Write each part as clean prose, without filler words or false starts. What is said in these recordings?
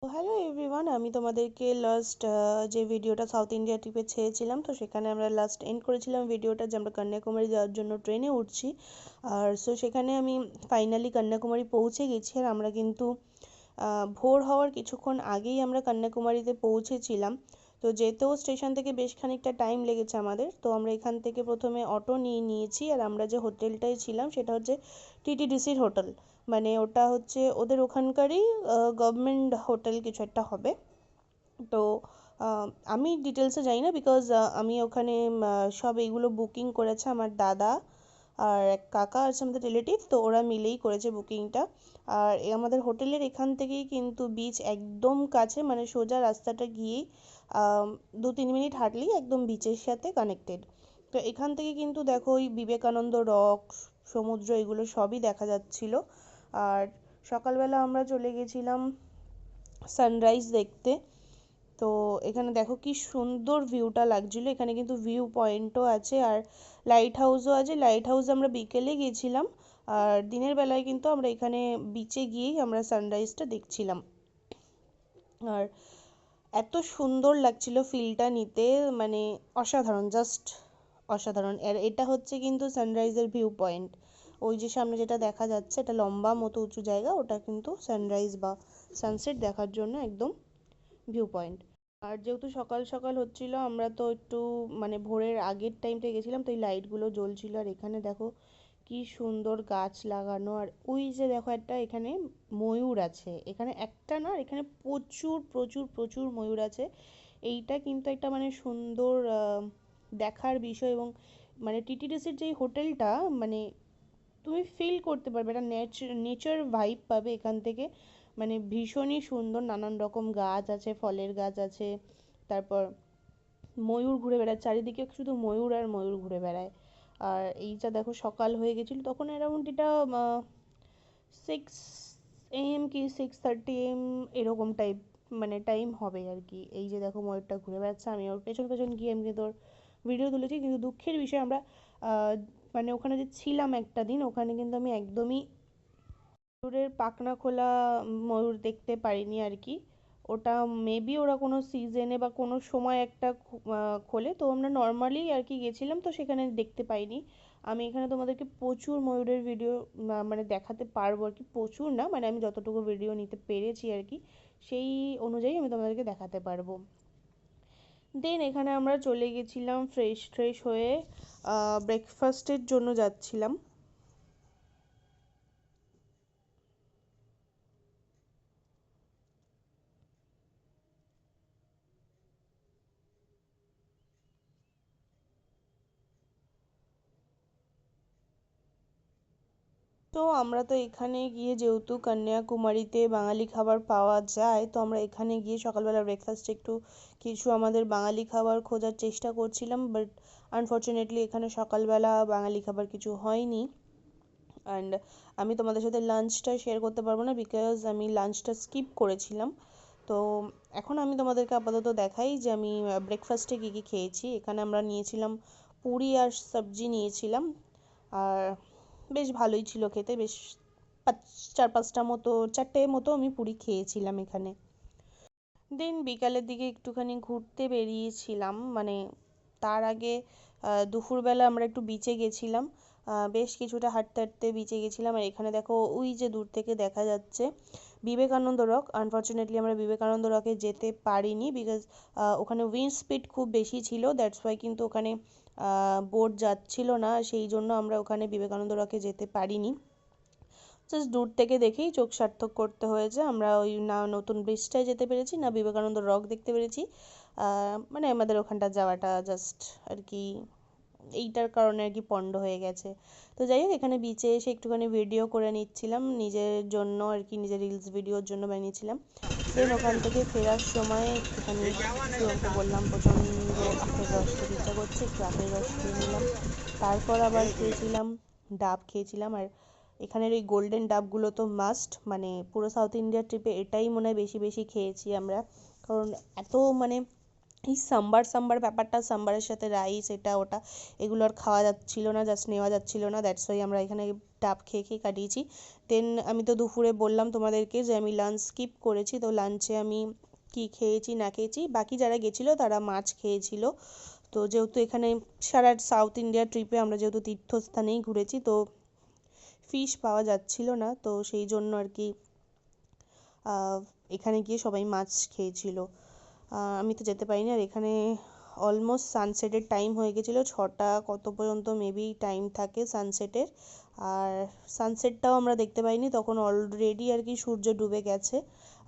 তো hello everyone, আমি তোমাদেরকে লাস্ট যে ভিডিওটা সাউথ ইন্ডিয়া ট্রিপে ছেড়েছিলাম, তো সেখানে আমরা লাস্ট এন্ড করেছিলাম ভিডিওটা যে আমরা কন্যাকুমারী যাওয়ার জন্য ট্রেনে উঠছি। আর সেখানে আমি ফাইনালি কন্যাকুমারী পৌঁছে গেছি। আর আমরা কিন্তু ভোর হওয়ার কিছুক্ষণ আগেই আমরা কন্যাকুমারীতে পৌঁছেছিলাম। তো যেতেও স্টেশন থেকে বেশ খানিকটা টাইম লেগেছে আমাদের। তো আমরা এখান থেকে প্রথমে অটো নিয়েছি। আর আমরা যে হোটেলটায় ছিলাম সেটা হচ্ছে টিটিডিসির হোটেল, মানে ওটা হচ্ছে ওদের ওখানকারই গভর্নমেন্ট হোটেল কিছু একটা হবে। তো আহ, আমি ডিটেলসে জানি না, বিকজ আমি ওখানে সব এইগুলো বুকিং করেছে আমার দাদা আর এক কাকা আছে আমাদের রিলেটিভ, তো ওরা মিলেই করেছে বুকিংটা। আর আমাদের হোটেলের এখান থেকেই কিন্তু বিচ একদম কাছে, মানে সোজা রাস্তাটা গিয়েই 2-3 মিনিট হাঁটলেই একদম বিচের সাথে কানেক্টেড। তো এখান থেকে কিন্তু দেখো ওই বিবেকানন্দ রক, সমুদ্র, এগুলো সবই দেখা যাচ্ছিল। আর সকালবেলা আমরা চলে গেছিলাম সানরাইজ দেখতে। তো এখানে দেখো কি সুন্দর ভিউটা লাগছিল। এখানে কিন্তু ভিউ পয়েন্টও আছে আর লাইট হাউসও আছে। লাইট হাউস আমরা বিকেলে গিয়েছিলাম, আর দিনের বেলায় কিন্তু আমরা এখানে বিচে গিয়েই আমরা সানরাইজটা দেখছিলাম। আর এত সুন্দর লাগছিল ফিলটা নিতে, মানে অসাধারণ, জাস্ট অসাধারণ। আর এটা হচ্ছে কিন্তু সানরাইজের ভিউ পয়েন্ট। ওই যে সামনে যেটা দেখা যাচ্ছে, এটা লম্বা মতো উঁচু জায়গা, ওটা কিন্তু সানরাইজ বা সানসেট দেখার জন্য একদম ভিউ পয়েন্ট। আর যেহেতু সকাল সকাল হচ্ছিল, আমরা তো একটু মানে ভোরের আগের টাইমটা গেছিলাম, তো এই লাইটগুলো জ্বলছিল। আর এখানে দেখো কি সুন্দর গাছ লাগানো। আর ওই যে দেখো একটা এখানে ময়ূর আছে, এখানে একটা না, এখানে প্রচুর প্রচুর প্রচুর ময়ূর আছে। এইটা কিন্তু একটা মানে সুন্দর দেখার বিষয়। এবং মানে টিটিডিসির যেই হোটেলটা, মানে তুমি ফিল করতে পারবে, একটা নেচার ভাইব পাবে এখান থেকে। মানে ভীষণই সুন্দর, নানান রকম গাছ আছে, ফলের গাছ আছে। তারপর ময়ূর ঘুরে বেড়ায় চারিদিকে, শুধু ময়ূর আর ময়ূর ঘুরে বেড়ায়। আর এইটা দেখো সকাল হয়ে গেছিলো তখন, অ্যারাউন্ড এটা 6 AM কি 6:30 AM এরকম টাইপ, মানে টাইম হবে আর কি। এই যে দেখো ময়ূরটা ঘুরে বেড়াচ্ছে, আমি ওর পেছন পেছন গিয়ে আমি কিন্তু ওর ভিডিও তুলেছি। কিন্তু দুঃখের বিষয়, আমরা আহ, মানে ওখানে যে ছিলাম একটা দিন, ওখানে কিন্তু আমি একদমই ময়ূরের পাখনা খোলা ময়ূর দেখতে পারিনি আর কি। ওটা মেবি ওরা কোনো সিজনে বা কোনো সময় একটা খোলে, তো আমরা নর্মালি আর কি গেছিলাম, তো সেখানে দেখতে পাইনি। আমি এখানে তোমাদেরকে প্রচুর ময়ূরের ভিডিও মানে দেখাতে পারবো আর কি, প্রচুর না, মানে আমি যতটুকু ভিডিও নিতে পেরেছি আর কি, সেই অনুযায়ী আমি তোমাদেরকে দেখাতে পারবো। দেন এখানে আমরা চলে গেছিলাম ফ্রেশ ট্রেশ হয়ে ব্রেকফাস্টের জন্য যাচ্ছিলাম। তো আমরা তো এখানে গিয়ে, যেহেতু কন্যাকুমারীতে বাঙালি খাবার পাওয়া যায়, তো আমরা এখানে গিয়ে সকালবেলা ব্রেকফাস্টে একটু কিছু আমাদের বাঙালি খাবার খোঁজার চেষ্টা করছিলাম, বাট আনফর্চুনেটলি এখানে সকালবেলা বাঙালি খাবার কিছু হয়নি। অ্যান্ড আমি তোমাদের সাথে লাঞ্চটা শেয়ার করতে পারবো না, বিকজ আমি লাঞ্চটা স্কিপ করেছিলাম। তো এখন আমি তোমাদেরকে আপাতত দেখাই যে আমি ব্রেকফাস্টে কী কী খেয়েছি। এখানে আমরা নিয়েছিলাম পুরি আর সবজি নিয়েছিলাম। আর বেশ ভালোই ছিল খেতে, বেশ পাঁচ 4-5টা মতো, 4টে মতো আমি পুরি খেয়েছিলাম এখানে। দেন বিকালের দিকে একটুখানি ঘুরতে বেরিয়েছিলাম, মানে তার আগে দুপুরবেলা আমরা একটু বিচে গেছিলাম। বেশ কিছুটা হাঁটতে হাঁটতে বিচে গেছিলাম। আর এখানে দেখো ওই যে দূর থেকে দেখা যাচ্ছে বিবেকানন্দ রক। আনফর্চুনেটলি আমরা বিবেকানন্দ রকে যেতে পারিনি, বিকজ ওখানে উইন্ড স্পিড খুব বেশি ছিল, দ্যাটস ওয়াই কিন্তু ওখানে বোট যাচ্ছিল না, সেই জন্য আমরা ওখানে বিবেকানন্দ রকে যেতে পারিনি। জাস্ট দূর থেকে দেখেই চোখ সার্থক করতে হয়েছে। আমরা ওই না নতুন ব্রিজটায় যেতে পেরেছি, না বিবেকানন্দ রক দেখতে পেরেছি। মানে আমাদের ওখানটা যাওয়াটা জাস্ট আর কি এইটার কারণে আর কি পণ্ড হয়ে গেছে। তো যাই হোক, এখানে বিচে এসে একটুখানি ভিডিও করে নিচ্ছিলাম নিজের জন্য আর কি, নিজের রিলস ভিডিওর জন্য বানিয়েছিলাম। দেন ওখান থেকে ফেরার সময় একটুখানি সুরঙ্কে বললাম প্রচণ্ড আখের রস খেতে ইচ্ছা করছে, একটু আখের রস খেয়ে নিলাম। তারপর আবার খেয়েছিলাম ডাব খেয়েছিলাম। আর এখানের এই গোল্ডেন ডাবগুলো তো মাস্ট, মানে পুরো সাউথ ইন্ডিয়া ট্রিপে এটাই মনে হয় বেশি বেশি খেয়েছি আমরা। কারণ এত মানে এই সাম্বার সাম্বার ব্যাপারটা, সাম্বারের সাথে রাইস এটা ওটা এগুলো আর খাওয়া যাচ্ছিল না, জাস্ট নেওয়া যাচ্ছিল না, দ্যাটস ওয়াই আমরা এখানে ডাব খেয়ে খেয়ে কাটিয়েছি। দেন আমি তো দুপুরে বললাম তোমাদেরকে যে আমি লাঞ্চ স্কিপ করেছি, তো লাঞ্চে আমি কি খেয়েছি না খেয়েছি, বাকি যারা গেছিলো তারা মাছ খেয়েছিল। তো যেহেতু এখানে সারা সাউথ ইন্ডিয়া ট্রিপে আমরা যেহেতু তীর্থস্থানেই ঘুরেছি, তো ফিশ পাওয়া যাচ্ছিল না, তো সেই জন্য আর কি এখানে গিয়ে সবাই মাছ খেয়েছিল। আমি তো যেতে পারিনি। আর এখানে অলমোস্ট সানসেটের টাইম হয়ে গেছিলো, 6টা কত পর্যন্ত মেবি টাইম থাকে সানসেটের। আর সানসেটটাও আমরা দেখতে পাইনি, তখন অলরেডি আর কি সূর্য ডুবে গেছে।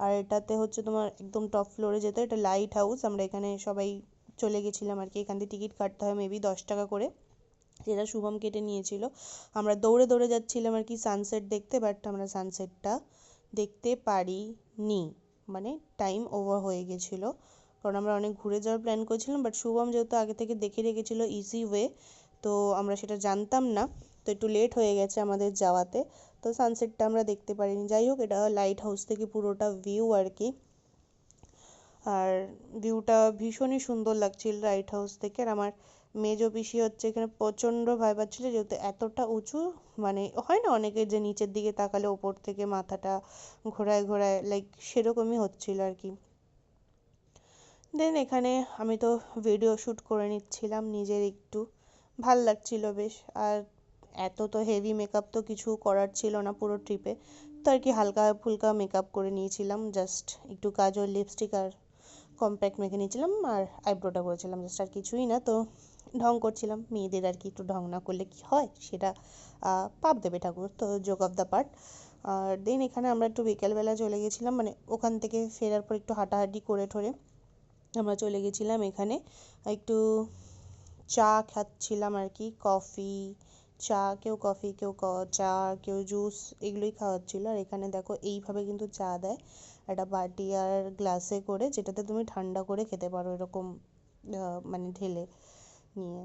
আর এটাতে হচ্ছে তোমার একদম টপ ফ্লোরে যেতে, এটা লাইট হাউস, আমরা এখানে সবাই চলে গেছিলাম আর কি। এখান থেকে টিকিট কাটতে হয় মেবি 10 টাকা করে, যেটা শুভম কেটে নিয়েছিল। আমরা দৌড়ে দৌড়ে যাচ্ছিলাম আর কি সানসেট দেখতে, বাট আমরা সানসেটটা দেখতে পারিনি, মানে টাইম ওভার হয়ে গেছিলো। কারণ আমরা অনেক ঘুরে যাওয়ার প্ল্যান করেছিলাম, বাট শুভম যেহেতু আগে থেকে দেখে রেখেছিলো ইজি ওয়ে, তো আমরা সেটা জানতাম না, তো একটু লেট হয়ে গেছে আমাদের যাওয়াতে, তো সানসেটটা আমরা দেখতে পারিনি। যাই হোক, এটা লাইট হাউস থেকে পুরোটা ভিউ আর কি। আর ভিউটা ভীষণই সুন্দর লাগছিল লাইট হাউস থেকে। আর আমার মেজো পিসি হচ্ছে এখানে প্রচণ্ড ভয় পাচ্ছিল, যেহেতু এতটা উঁচু, মানে হয় না অনেকের যে নিচের দিকে তাকালে ওপর থেকে মাথাটা ঘোরায় ঘোরায়, লাইক সেরকমই হচ্ছিল আর কি। দেন এখানে আমি তো ভিডিও শ্যুট করে নিচ্ছিলাম নিজের একটু, ভাল লাগছিল বেশ। আর এত তো হেভি মেকআপ তো কিছু করার ছিল না পুরো ট্রিপে, তো আর কি হালকা ফুলকা মেকআপ করে নিয়েছিলাম, জাস্ট একটু কাজল লিপস্টিক আর কম্প্যাক্ট মেখে নিয়েছিলাম, আর আইব্রোটা করেছিলাম জাস্ট, আর কিছুই না। তো ঢং করছিলাম, মেয়েদের আর কি একটু ঢং না করলে কি হয়, সেটা পাপ দেবে ঠাকুর, তো জোক অফ দ্য পার্ট। আর দেন এখানে আমরা একটু বিকেলবেলা চলে গেছিলাম, মানে ওখান থেকে ফেরার পর একটু হাঁটাহাঁটি করে ঠরে আমরা চলে গেছিলাম এখানে একটু চা খাচ্ছিলাম আর কি, কফি চা, কেউ কফি কেউ চা কেউ জুস, এগুলোই খাওয়াচ্ছিল। আর এখানে দেখো এইভাবে কিন্তু চা দেয়, একটা বাটি আর গ্লাসে করে, যেটাতে তুমি ঠান্ডা করে খেতে পারো এরকম, মানে ঢেলে নিয়ে।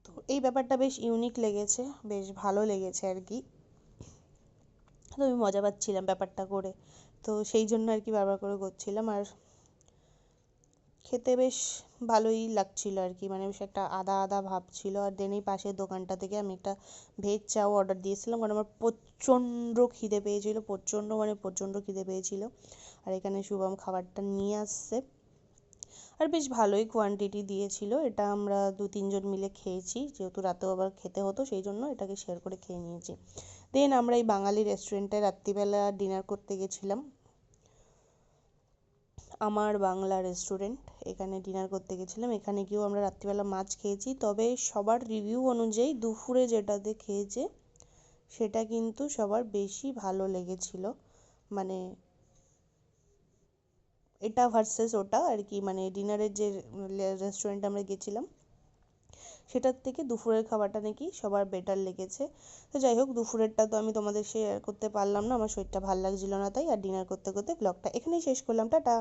তো এই ব্যাপারটা বেশ ইউনিক লেগেছে, বেশ ভালো লেগেছে আর কি, তো আমি মজা পাচ্ছিলাম ব্যাপারটা করে, তো সেই জন্য আর কি বারবার করে করছিলাম। আর খেতে বেশ ভালোই লাগছিল আর কি, মানে বেশ একটা আদা আদা ভাব ছিল। আর দেন এই পাশের দোকানটা থেকে আমি একটা ভেজ চাও অর্ডার দিয়েছিলাম, কারণ আমার প্রচণ্ড খিদে পেয়েছিল, প্রচণ্ড মানে প্রচণ্ড খিদে পেয়েছিল। আর এখানে শুভম খাবারটা নিয়ে আসছে, আর বেশ ভালোই কোয়ান্টিটি দিয়েছিল, এটা আমরা 2-3 জন মিলে খেয়েছি, যেহেতু রাতেও আবার খেতে হতো সেই জন্য এটাকে শেয়ার করে খেয়ে নিয়েছি। দেন আমরা এই বাঙালি রেস্টুরেন্টে রাত্রিবেলা ডিনার করতে গেছিলাম, আমার বাংলা রেস্টুরেন্ট, এখানে ডিনার করতে গেছিলাম। এখানে গিয়েও আমরা রাত্রিবেলা মাছ খেয়েছি, তবে সবার রিভিউ অনুযায়ী দুপুরে যেটাতে খেয়েছে সেটা কিন্তু সবার বেশি ভালো লেগেছিল, মানে এটা ভার্সেস ওটা আর কি, মানে ডিনারের যে রেস্টুরেন্টে আমরা গেছিলাম সেটার থেকে দুপুরের খাবারটা নাকি সবার বেটার লেগেছে। তো যাই হোক, দুপুরেরটা তো আমি তোমাদের শেয়ার করতে পারলাম না, আমার শরীরটা ভালো লাগছিল না তাই। আর ডিনার করতে করতে ব্লগটা এখানেই শেষ করলাম, টাটা।